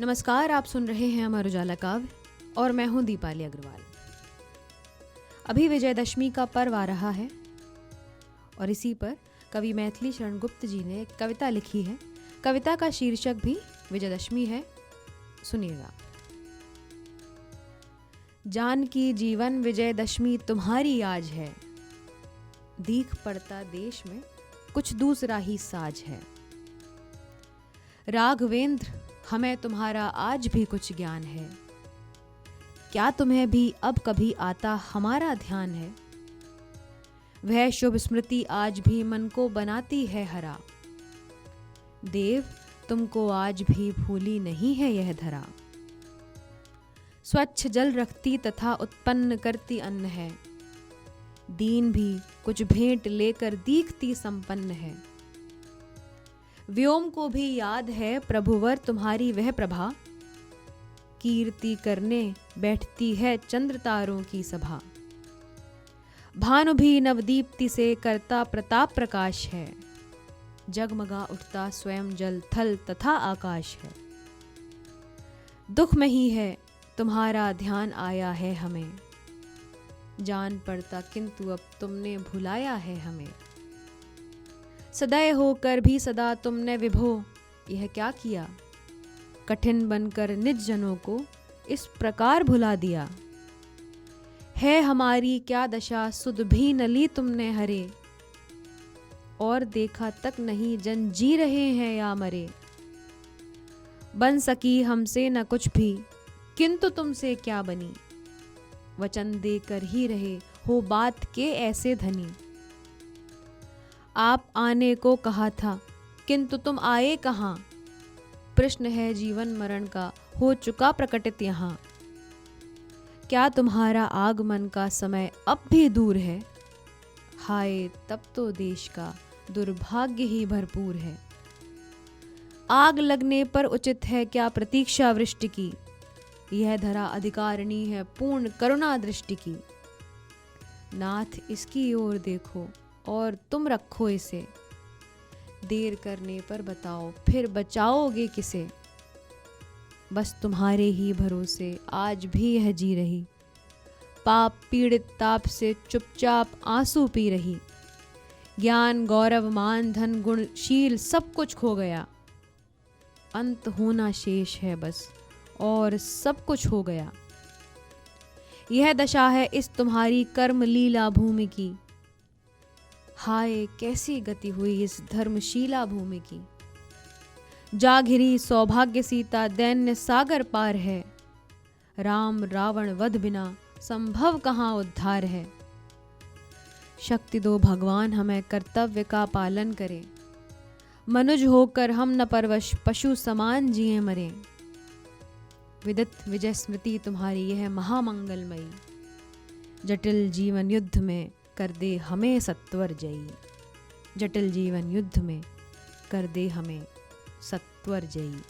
नमस्कार, आप सुन रहे हैं अमर उजाला काव्य और मैं हूं दीपाली अग्रवाल। अभी विजयदशमी का पर्व आ रहा है और इसी पर कवि मैथिली शरण गुप्त जी ने एक कविता लिखी है। कविता का शीर्षक भी विजयदशमी है, सुनिएगा। जानकी जीवन विजयदशमी तुम्हारी आज है, दीख पड़ता देश में कुछ दूसरा ही साज है। राघवेंद्र हमें तुम्हारा आज भी कुछ ज्ञान है, क्या तुम्हें भी अब कभी आता हमारा ध्यान है। वह शुभ स्मृति आज भी मन को बनाती है हरा, देव तुमको आज भी भूली नहीं है यह धरा। स्वच्छ जल रखती तथा उत्पन्न करती अन्न है, दीन भी कुछ भेंट लेकर दीखती संपन्न है। व्योम को भी याद है प्रभुवर तुम्हारी वह प्रभा, कीर्ति करने बैठती है चंद्र तारों की सभा। भानु भी नवदीप्ति से करता प्रताप प्रकाश है, जगमगा उठता स्वयं जल थल तथा आकाश है। दुख में ही है तुम्हारा ध्यान आया है हमें, जान पड़ता किंतु अब तुमने भुलाया है हमें। सदय होकर भी सदा तुमने विभो यह क्या किया, कठिन बनकर निज जनों को इस प्रकार भुला दिया। है हमारी क्या दशा सुध भी न ली तुमने हरे, और देखा तक नहीं जन जी रहे हैं या मरे। बन सकी हमसे न कुछ भी किंतु तुमसे क्या बनी, वचन देकर ही रहे हो बात के ऐसे धनी। आप आने को कहा था किंतु तुम आए कहाँ, प्रश्न है जीवन मरण का हो चुका प्रकटित यहाँ। क्या तुम्हारा आगमन का समय अब भी दूर है, हाय तब तो देश का दुर्भाग्य ही भरपूर है। आग लगने पर उचित है क्या प्रतीक्षा वृष्टि की, यह धरा अधिकारिणी है पूर्ण करुणा दृष्टि की। नाथ इसकी ओर देखो और तुम रखो इसे, देर करने पर बताओ फिर बचाओगे किसे। बस तुम्हारे ही भरोसे आज भी यह जी रही, पाप पीड़ित ताप से चुपचाप आंसू पी रही। ज्ञान गौरव मान धन गुण शील सब कुछ खो गया, अंत होना शेष है बस और सब कुछ हो गया। यह दशा है इस तुम्हारी कर्म लीला भूमि की, हाय कैसी गति हुई इस धर्मशीला भूमि की। जा घिरी सौभाग्य सीता दैन्य सागर पार है, राम रावण वध बिना संभव कहाँ उद्धार है। शक्ति दो भगवान हमें कर्तव्य का पालन करें, मनुज होकर हम न परवश पशु समान जिए मरें। विदित विजय स्मृति तुम्हारी यह महामंगलमयी, जटिल जीवन युद्ध में कर दे हमें सत्वर जयी। जटिल जीवन युद्ध में कर दे हमें सत्वर जयी।